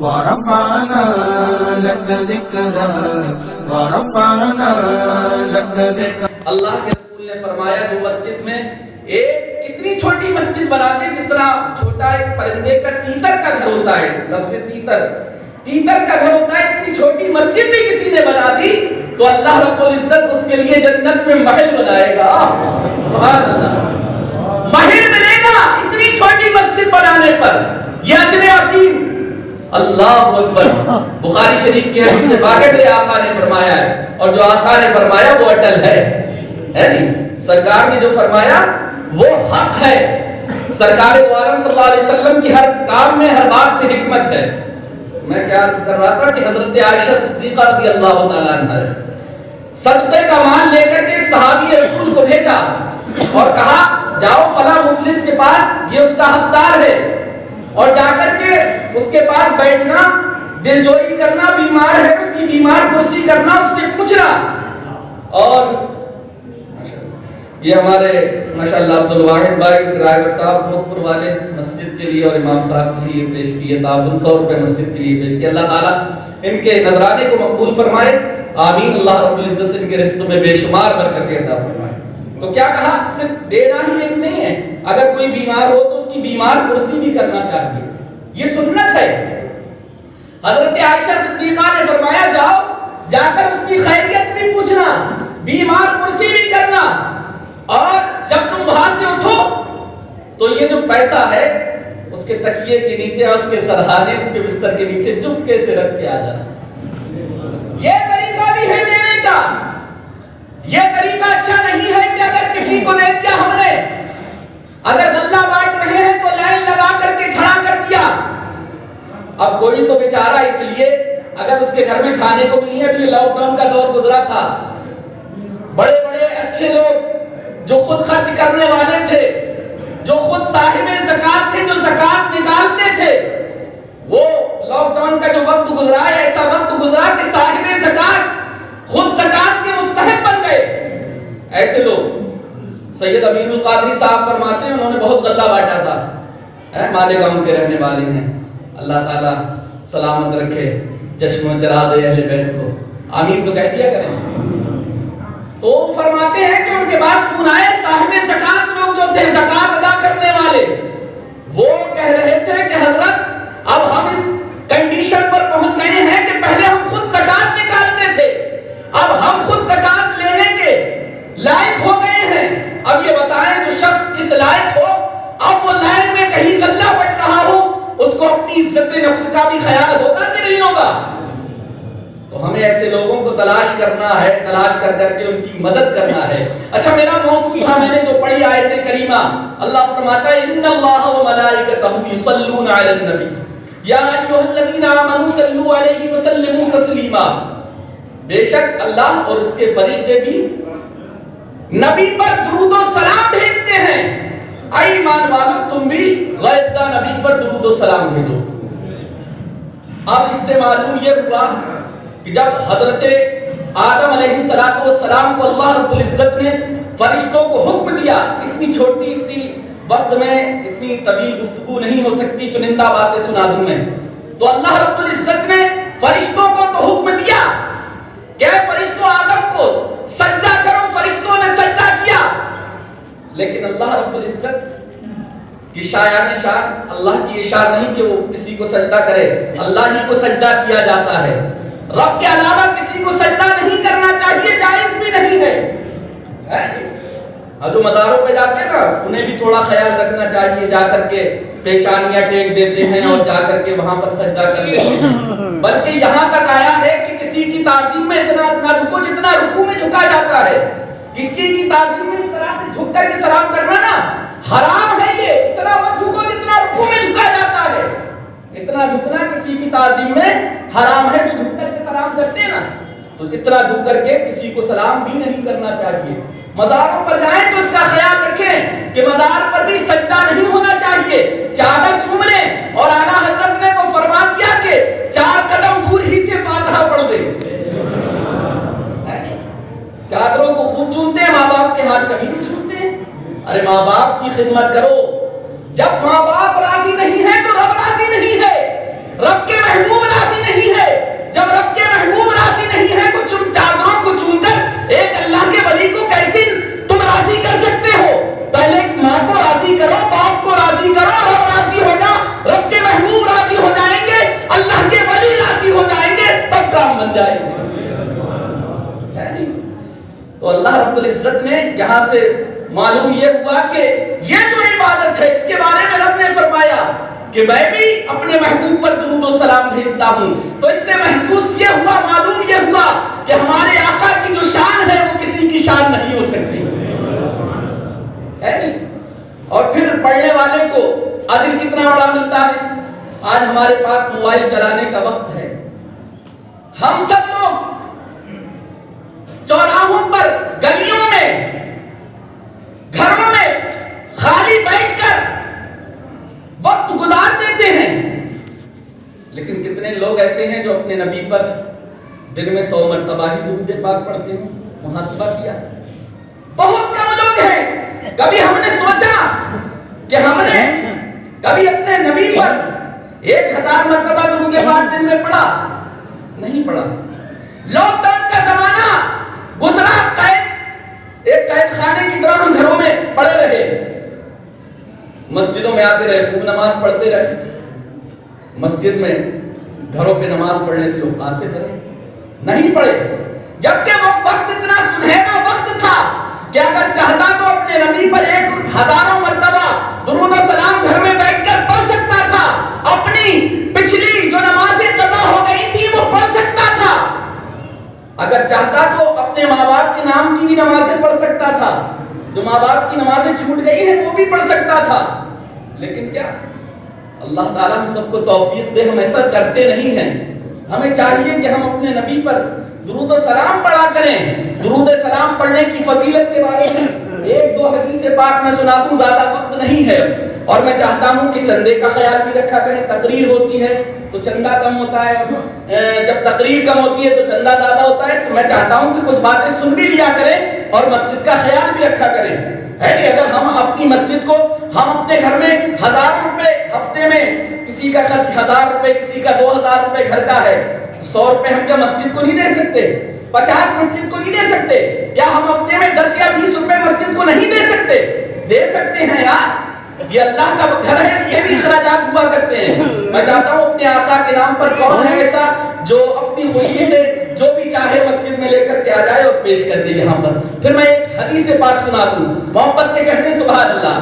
ورفعنا لك ذكرك ورفعنا لك ذكرك. اللہ کے رسول نے فرمایا جو مسجد میں ایک اتنی چھوٹی مسجد بنا دے جتنا چھوٹا ایک پرندے کا تیتر کا گھر ہوتا ہے، لفظ تیتر کا گھر ہوتا ہے، اتنی چھوٹی مسجد بھی کسی نے بنا دی تو اللہ رب العزت اس کے لیے جنت میں محل بنائے گا. سبحان اللہ، محل ملے گا اتنی چھوٹی مسجد بنانے پر. یہ اجر عظیم، اللہ اکبر. بخاری شریف کی حدیث سے باقی میرے آقا نے فرمایا ہے، اور جو آقا نے فرمایا وہ اٹل ہے نہیں. سرکار نے جو فرمایا وہ حق ہے. سرکار دو عالم صلی اللہ علیہ وسلم کی ہر کام میں، ہر بات میں حکمت ہے. میں کیا عرض کر رہا تھا کہ حضرت عائشہ صدیقہ رضی اللہ تعالیٰ عنہ صدقے کا مال لے کر کے ایک صحابی رسول کو بھیجا اور کہا جاؤ فلاں مفلس کے پاس، یہ اس کا حقدار ہے، اور جا کر کے اس کے پاس بیٹھنا، دل جوئی کرنا، بیمار ہے اس کی بیمار پرسی کرنا، اس سے پوچھنا. اور یہ ہمارے ماشاءاللہ عبد الواحد بھائی ڈرائیور صاحب بھوگپور والے مسجد کے لیے اور امام صاحب کے لیے پیش کیے تعاون 100 روپے مسجد کے لیے پیش کیے. اللہ تعالیٰ ان کے نذرانے کو مقبول فرمائے، آمین. اللہ رب العزت ان کے رزق میں بے شمار برکتیں عطا فرمائے. تو کیا کہا، صرف دینا ہی ایک نہیں ہے، اگر کوئی بیمار ہو تو اس کی بیمار پرسی بھی کرنا چاہیے، یہ سنت ہے. حضرت عائشہ صدیقہ نے فرمایا جاؤ جا کر اس کی خیریت بھی پوچھنا، بیمار پرسی بھی کرنا، اور جب تم وہاں سے اٹھو تو یہ جو پیسہ ہے اس کے تکیے کے نیچے اور اس کے سرہانے، اس کے بستر کے نیچے چپکے سے رکھ کے آ جانا. یہ طریقہ بھی ہے دینے کا. یہ طریقہ اچھا نہیں ہے کہ اگر کسی کو دے دیا ہم نے، اگر غلہ بانٹ رہے ہیں تو لائن لگا کر کے کھڑا کر دیا. اب کوئی تو بیچارہ اس لیے اگر اس کے گھر میں کھانے کو نہیں ہے، ابھی لاک ڈاؤن کا دور گزرا تھا، بڑے بڑے اچھے لوگ جو خود خرچ کرنے والے تھے، جو خود صاحب زکات تھے، جو زکات نکالتے تھے، وہ لاک ڈاؤن کا جو وقت گزرا ہے، ایسا وقت گزرا کہ صاحب زکات خود زکات کے مستحق بن گئے. ایسے لوگ سید امین القادری صاحب فرماتے ہیں انہوں نے بہت غلہ بانٹا تھا. مالیگاؤں کے رہنے والے ہیں، اللہ تعالیٰ سلامت رکھے، چشم چرا دے اہل بیت کو، آمین تو کہہ دیا کریں. تو فرماتے ہیں کہ ان کے پاس کون آئے، صاحب زکات لوگ جو تھے، زکات ادا کرنے والے، وہ کہہ رہے تھے کہ حضرت اب ہم اس کنڈیشن پر پہنچ گئے ہیں کہ پہلے ہم خود زکات نکالتے تھے، اب ہم خود زکات لینے کے لائق ہو گئے ہیں. اب یہ بتائیں جو شخص اس لائق ہو، اب وہ لائن میں کہیں غلہ بٹ رہا ہو، اس کو اپنی عزت نفس کا بھی خیال ہوگا کہ نہیں ہوگا؟ تو ہمیں ایسے لوگوں کو تلاش کرنا ہے، تلاش کر کر کے ان کی مدد کرنا ہے. اچھا میرا موضوع تھا، میں نے جو پڑھی آیت کریمہ، اللہ فرماتا ہے ان اللہ وملائکتہ یصلون علی النبی یا ایھا الذین آمنوا صلوا علیہ وسلموا تسلیما. بے شک اللہ اور اس کے فرشتے بھی نبی پر درود و سلام بھیجتے ہیں. اے ایمان والو تم بھی غیبدہ نبی پر درود و سلام بھیجو. اب اس سے معلوم یہ ہوا کہ جب حضرت آدم علیہ السلام کو اللہ رب العزت نے فرشتوں کو حکم دیا، اتنی چھوٹی سی وقت میں اتنی طویل گفتگو نہیں ہو سکتی، چنندہ باتیں سنا دوں میں، تو اللہ رب العزت نے فرشتوں کو تو حکم دیا کہ فرشتوں آدم کو سجدہ کرو، فرشتوں نے سجدہ کیا، لیکن اللہ رب العزت کی شایان شان، اللہ کی اشارت نہیں کہ وہ کسی کو سجدہ کرے، اللہ ہی کو سجدہ کیا جاتا ہے. رب کے علاوہ کسی کو سجدہ نہیں کرنا چاہیے، جائز بھی نہیں ہے. جو مزاروں پہ جاتے ہیں نا، انہیں بھی تھوڑا خیال رکھنا چاہیے، جا کر کے پیشانیاں ٹیک دیتے ہیں اور جا کر کے وہاں پر سجدہ کر لیتے ہیں. بلکہ یہاں تک آیا ہے کہ کسی کی تعظیم میں اتنا نہ جھکو جتنا رکوع میں جھکا جاتا ہے. کسی کی تعظیم میں اس طرح سے جھک کر کے سلام کرنا نا حرام ہے. یہ اتنا مت جھکو جتنا رکوع میں جھکا جاتا ہے. اتنا جھکنا کسی کی تعظیم میں حرام ہے. جو جھک کر کے سلام کرتے ہیں نا، تو اتنا جھک کر کے کسی کو سلام بھی نہیں کرنا چاہیے. مزاروں پر جائیں تو اس کا خیال رکھیں کہ مزار پر بھی سجدہ نہیں ہونا چاہیے. چادر چوم لیں، اور اعلیٰ حضرت نے تو فرما دیا کہ 4 قدم دور ہی سے فاتحہ پڑھ دیں. چادروں کو خوب چومتے ہیں، ماں باپ کے ہاتھ کبھی نہیں چھوٹتے ہیں. ارے ماں باپ کی خدمت کرو. جب ماں باپ راضی نہیں ہے تو رب راضی نہیں ہے. رب کے رحموں تو اللہ رب العزت نے یہاں سے معلوم یہ ہوا کہ یہ جو عبادت ہے اس کے بارے میں رب نے فرمایا کہ میں بھی اپنے محبوب پر درود و سلام بھیجتا ہوں. تو اس سے محسوس یہ ہوا، معلوم یہ ہوا کہ ہمارے آقا کی جو شان ہے وہ کسی کی شان نہیں ہو سکتی ہے نہیں. اور پھر پڑھنے والے کو اجر کتنا بڑا ملتا ہے. آج ہمارے پاس موبائل چلانے کا وقت ہے. ہم سب لوگ چوراہوں پر، گلیوں میں، گھروں میں خالی بیٹھ کر وقت گزار دیتے ہیں. لیکن کتنے لوگ ایسے ہیں جو اپنے نبی پر دن میں 100 مرتبہ ہی درود پاک پڑھتے ہیں؟ محاسبہ کیا؟ بہت کم لوگ ہیں. کبھی ہم نے سوچا کہ ہم نے کبھی اپنے نبی پر 1000 مرتبہ درود پاک دن میں پڑھا؟ نہیں پڑھا. لاک ڈاؤن کا زمانہ گزرا، ایک قید خانے کی طرح ہم گھروں میں پڑے رہے، مسجدوں میں آتے رہے، خوب نماز پڑھتے رہے. مسجد میں، گھروں پہ نماز پڑھنے سے لوگ قاصر رہے، نہیں پڑھے. جبکہ وہ وقت اتنا سنہرا وقت تھا کہ اگر چاہتا تو اپنے نبی پر 1000 مرتبہ درود و سلام گھر میں بیٹھ کر پڑھ سکتا تھا. اپنی پچھلی جو نمازیں قضا ہو گئی تھی وہ پڑھ سکتا تھا. اگر چاہتا تو اپنے ماں باپ کے نام کی بھی نمازیں پڑھ سکتا تھا. جو ماں باپ کی نمازیں چھوٹ گئی ہیں وہ بھی پڑھ سکتا تھا. لیکن کیا اللہ تعالیٰ ہم سب کو توفیق دے، ہم ایسا کرتے نہیں ہیں. ہمیں چاہیے کہ ہم اپنے نبی پر درود و سلام پڑھا کریں. درود و سلام پڑھنے کی فضیلت کے بارے میں 1-2 حدیث پاک میں سناتا ہوں، زیادہ وقت نہیں ہے. اور میں چاہتا ہوں کہ چندے کا خیال بھی رکھا کریں. تقریر ہوتی ہے تو چندہ کم ہوتا ہے، جب تقریر کم ہوتی ہے تو چندہ زیادہ ہوتا ہے. تو میں چاہتا ہوں کہ کچھ باتیں سن بھی لیا کریں اور مسجد کا خیال بھی رکھا کریں. ہے نہیں؟ اگر ہم اپنی مسجد کو، ہم اپنے گھر میں 1000 روپے ہفتے میں، کسی کا خرچ 1000 روپے، کسی کا 2000 روپے گھر کا ہے، 100 روپے ہم کیا مسجد کو نہیں دے سکتے؟ 50 مسجد کو نہیں دے سکتے؟ کیا ہم ہفتے میں 10 یا 20 روپے مسجد کو نہیں دے سکتے؟ دے سکتے ہیں یار. یہ اللہ کا گھر ہے، اس کے بھی اخراجات ہوا کرتے ہیں. میں چاہتا ہوں اپنے آقا کے نام پر کون ہے ایسا جو اپنی خوشی سے جو بھی چاہے مسجد میں لے کر کے آ جائے اور پیش کر دے یہاں پر. پھر میں ایک حدیث پاک سنا دوں، محبت سے کہتے ہیں سبحان اللہ.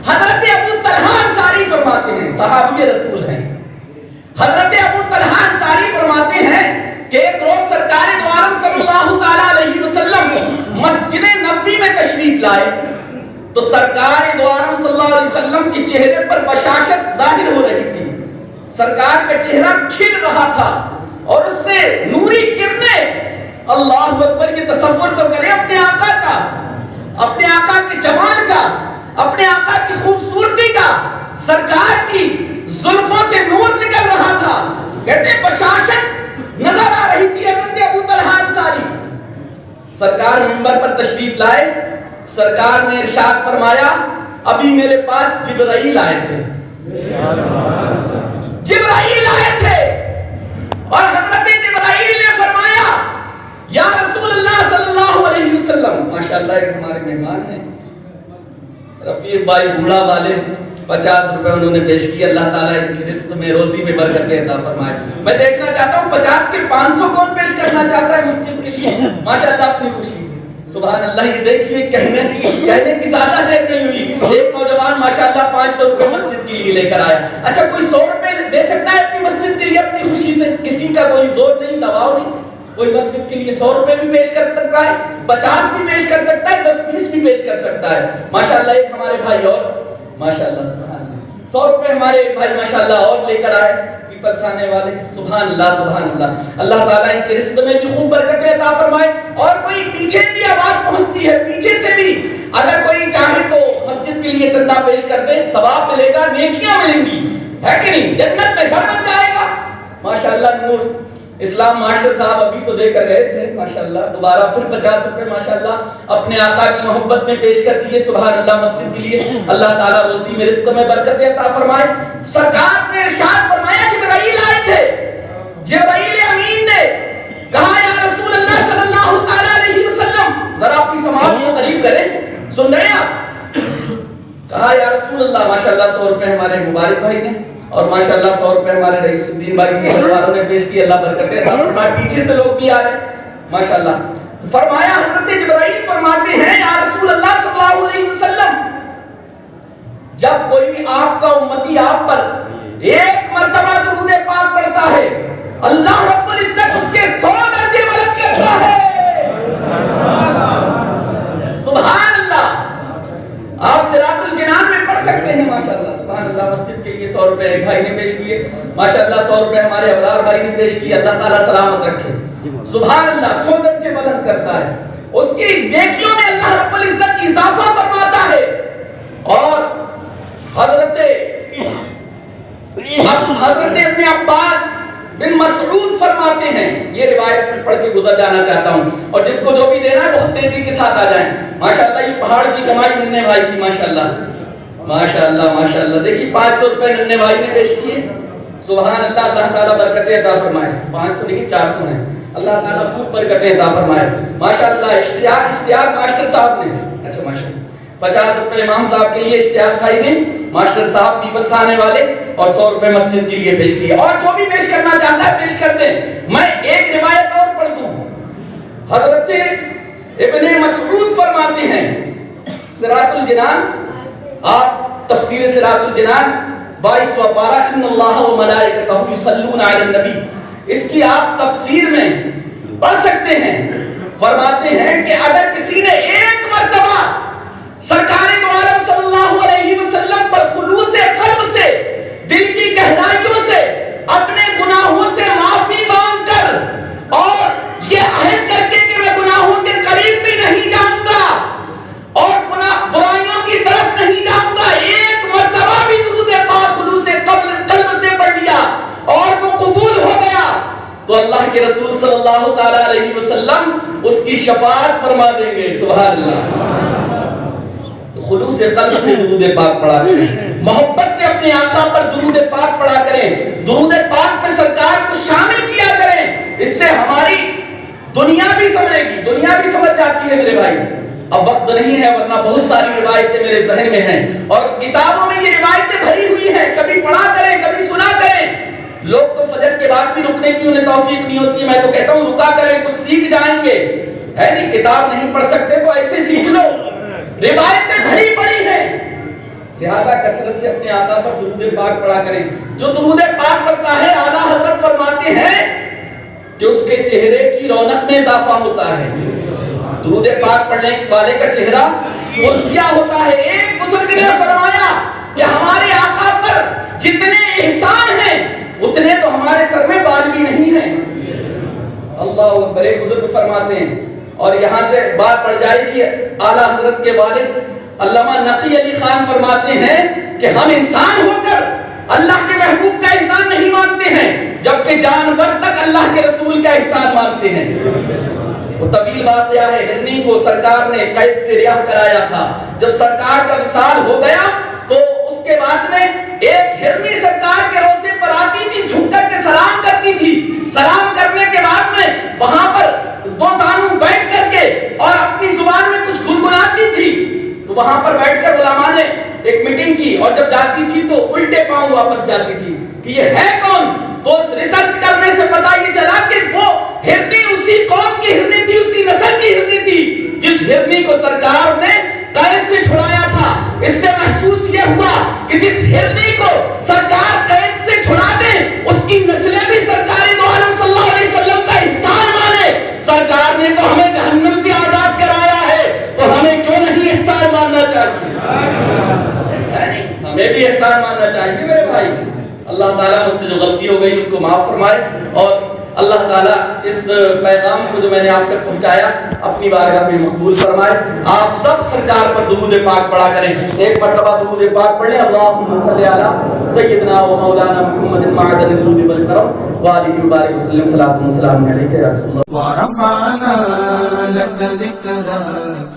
حضرت ابو طلحہ انصاری فرماتے ہیں، صحابی رسول ہیں. حضرت ابو طلحہ انصاری فرماتے ہیں کہ ایک روز سرکار دو عالم صلی اللہ تعالی علیہ وسلم مسجد نبوی میں تشریف لائے تو سرکار دو عالم صلی اللہ علیہ وسلم کے چہرے پر بشاشت ظاہر ہو رہی تھی. سرکار کا چہرہ کھل رہا تھا اور اس سے نوری کرنیں. اللہ اکبر! کی تصور تو کریں اپنے آقا کا، اپنے آقا کے جمال کا، اپنے آقا کی خوبصورتی کا. سرکار کی زلفوں سے نور نکل رہا تھا. کہتے ہیں بشاشت نظر آ رہی تھی حضرت ابو طلحہ انصاری. سرکار منبر پر تشریف لائے. سرکار نے ارشاد فرمایا ابھی میرے پاس جبرائیل آئے تھے. جبرائیل آئے تھے اور حضرت جبرائیل نے فرمایا یا رسول اللہ صلی اللہ علیہ وسلم. ماشاءاللہ ایک ہمارے مہمان ہیں رفیق بھائی بوڑھا والے، 50 روپے انہوں نے پیش کیے. اللہ تعالیٰ ان کی رزق میں، روزی میں برکتیں عطا فرمائے. میں دیکھنا چاہتا ہوں 50 کے 500 کون پیش کرنا چاہتا ہے مسجد کے لیے؟ ماشاءاللہ اپنی خوشی سے. سبحان اللہ! یہ دیکھیے کہنے کی زیادہ دیر نہیں ہوئی، ایک نوجوان ماشاءاللہ 500 روپے مسجد کے لیے لے کر آیا. اچھا کوئی 100 روپے دے سکتا ہے اپنی مسجد کے لیے اپنی خوشی سے؟ کسی کا کوئی زور نہیں، دباؤ نہیں. کوئی مسجد کے لیے 100 روپے بھی پیش کر سکتا ہے، 50 بھی پیش کر سکتا ہے، 10-20 بھی پیش کر سکتا ہے. ماشاءاللہ ایک ہمارے بھائی اور ماشاءاللہ سبحان اللہ 100 روپے ہمارے ایک بھائی ماشاءاللہ اور لے کر آئے، پیپلس آنے والے. سبحان اللہ سبحان اللہ. اللہ تعالیٰ ان کے رزق میں بھی خوب برکتیں عطا فرمائے. اور کوئی پیچھے بھی آواز پہنچتی ہے، پیچھے سے بھی اگر کوئی چاہے تو مسجد کے لیے چندہ پیش کر دے، ثواب ملے گا، نیکیاں ملیں گی، ہے کہ نہیں؟ جنت میں گھر بن جائے گا. ماشاءاللہ نور اسلام ماسٹر صاحب ابھی تو دے کر گئے تھے ماشاءاللہ، دوبارہ پھر 50 روپے ماشاءاللہ اپنے آقا کی محبت میں پیش کر دیے. سبحان اللہ مسجد کے لیے. اللہ تعالیٰ روزی میں رزق میں برکت عطا فرمائے. سرکار نے ارشاد فرمایا جبرائیل آئے تھے. جبرائیل امین نے کہا یا رسول اللہ صلی اللہ تعالی علیہ وسلم، ذرا اپنی سماعت کو قریب کریں، سن رہے ہیں آپ؟ کہا یا رسول اللہ ماشاءاللہ 100 روپے ہمارے مبارک بھائی نے اور ماشاءاللہ 100 روپے ہمارے رئیس الدین بھائی سے والوں نے پیش کی. اللہ برکتیں عطا فرمائے. پیچھے سے لوگ بھی آ رہے ہیں ماشاءاللہ. فرمایا حضرت جبرائیل فرماتے ہیں یا رسول اللہ صلی اللہ علیہ وسلم جب کوئی آپ کا امتی آپ پر ایک مرتبہ درود پاک پڑھتا ہے اللہ رب العزت اس کے 100 درجے بلند کرتا ہے. سبحان اللہ. آپ صراط الجنان میں پڑھ سکتے ہیں ماشاءاللہ. سبحان اللہ. مسجد کے لیے 100 روپے ایک بھائی نے پیش کیے ماشاءاللہ. 100 روپے ہمارے ابرار بھائی نے پیش کیے. اللہ تعالیٰ سلامت رکھے. سبحان اللہ. 100 درجے بلند کرتا ہے. اس کی نیکیوں میں اللہ رب العزت اضافہ فرماتا ہے. اور حضرت ابن عباس بن مسعود فرماتے ہیں, یہ روایت میں پڑھ کے گزر جانا چاہتا ہوں اور جس کو جو بھی دینا ہے بہت تیزی کے ساتھ آ جائیں. ماشاءاللہ یہ پہاڑ کی کمائی ننے بھائی کی ماشاءاللہ ماشاءاللہ ماشاءاللہ. دیکھیے 500 روپے ننے بھائی نے پیش کیے. سبحان اللہ. اللہ تعالیٰ برکتیں عطا فرمائے. 500 نہیں 400 ہیں. اللہ تعالیٰ خوب برکتیں عطا فرمائے ماشاءاللہ. اشتیاق ماسٹر صاحب نے اچھا ماشاءاللہ 50 روپے امام صاحب کے لیے اشتیاق بھائی نے ماسٹر صاحب پیپلس آنے والے اور 100 روپے مسجد کے لیے پیش کیے. اور جو بھی پیش کرنا چاہتا ہے پیش کر دیں. میں ایک روایت اور پڑھ دوں. حضرت ابن مسعود فرماتے ہیں صراط الجنان, آپ تفسیر صراط الجنان 22واں پارہ ان اللہ و ملائکتہ یصلون علی النبی, اس کی آپ تفسیر میں پڑھ سکتے ہیں. فرماتے ہیں کہ اگر کسی نے ایک مرتبہ سرکار دو عالم صلی اللہ علیہ وسلم پر خلوص قلب سے دل کی گہرائیوں سے اپنے گناہوں سے معافی مانگ کر اور یہ عہد کر کے کہ میں گناہوں کے قریب بھی نہیں جاؤں گا اور برائیوں کی طرف نہیں جاؤں گا, ایک مرتبہ بھی درود پاک خلوص قلب سے پڑھ لیا اور وہ قبول ہو گیا تو اللہ کے رسول صلی اللہ تعالی علیہ وسلم اس کی شفاعت فرما دیں گے. سبحان اللہ. خلوص قلب سے درود پاک پڑھا کریں, محبت سے اپنے آقا پر درود پاک پڑھا کریں, درود پاک میں سرکار کو شامل کیا کریں. اس سے ہماری دنیا بھی سمجھے گی, دنیا بھی سمجھ جاتی ہے میرے بھائی. اب وقت نہیں ہے ورنہ بہت ساری روایتیں میرے ذہن میں ہیں اور کتابوں میں یہ روایتیں بھری ہوئی ہیں. کبھی پڑھا کریں کبھی سنا کریں. لوگ تو فجر کے بعد بھی رکنے کی انہیں توفیق نہیں ہوتی. میں تو کہتا ہوں رکا کریں, کچھ سیکھ جائیں گے. ہے نہیں, کتاب نہیں پڑھ سکتے تو ایسے سیکھ لو. روایتیں بھری پڑی ہیں, لہذا کثرت سے اپنے آقا پر درود پاک پڑھا کریں. جو درود پاک پڑھتا ہے اعلیٰ حضرت فرماتے ہیں کہ اس کے چہرے کی رونق میں اضافہ ہوتا ہے. درود پاک پڑھنے والے کا چہرہ مرسیہ ہوتا ہے. ایک بزرگ نے فرمایا کہ ہمارے آقا پر جتنے احسان ہیں اتنے تو ہمارے سر میں بال بھی نہیں ہیں. اللہ اکبر. ایک بزرگ فرماتے ہیں اور یہاں سے بات پڑ جائے گی. اعلیٰ حضرت کے والد علامہ نقی علی خان فرماتے ہیں کہ ہم انسان ہو کر اللہ کے محبوب کا احسان نہیں مانتے ہیں جبکہ جانور تک اللہ کے رسول کا احسان مانتے ہیں. وہ طویل واقعہ ہے. ہرنی کو سرکار نے قید سے رہا کرایا تھا. جب سرکار کا وصال ہو گیا تو اس کے بعد میں ایک ہرنی سرکار کے روضے پر آتی تھی, جھک کر کے سلام کرتی تھی. سلام کرنے کے بعد میں وہاں پر دو زانو بیٹھ کر کے اور اپنی زبان میں کچھ گنگناتی تھی. تو وہاں پر بیٹھ کر علماء نے ایک میٹنگ کی اور جب جاتی تھی تو الٹے پاؤں واپس جاتی تھی کہ یہ ہے کون. تو ریسرچ کرنے سے پتا یہ چلا کہ وہ ہرنی اسی قوم کی ہرنی تھی, اسی نسل کی ہرنی تھی جس ہرنی کو سرکار نے قید سے چھڑایا تھا. اس سے محسوس یہ ہوا کہ جس ہرنی کو سرکار قید سے چھڑا دے اس کی نسلیں بھی سرکار دو عالم صلی اللہ علیہ وسلم کا احسان مانے. سرکار نے تو ہمیں جہنم سے آزاد کرایا ہے تو ہمیں کیوں نہیں احسان ماننا چاہیے؟ ہمیں بھی احسان ماننا چاہیے میرے بھائی. اللہ تعالیٰ مجھ سے جو غلطی ہو گئی اس کو معاف فرمائے اور اللہ تعالیٰ اس پیغام کو جو میں نے آپ تک پہنچایا اپنی بارگاہ میں مقبول فرمائے. آپ سب سرکار پر درود پاک پڑھا کریں. ایک مرتبہ درود پاک پڑھیں. اللہم صلی علی سیدنا و مولانا محمد معدن الجود والکرم وآلہ وبارک وسلم. صلاۃ و سلام علیک یا رسول اللہ. ورفعنا لك ذکرک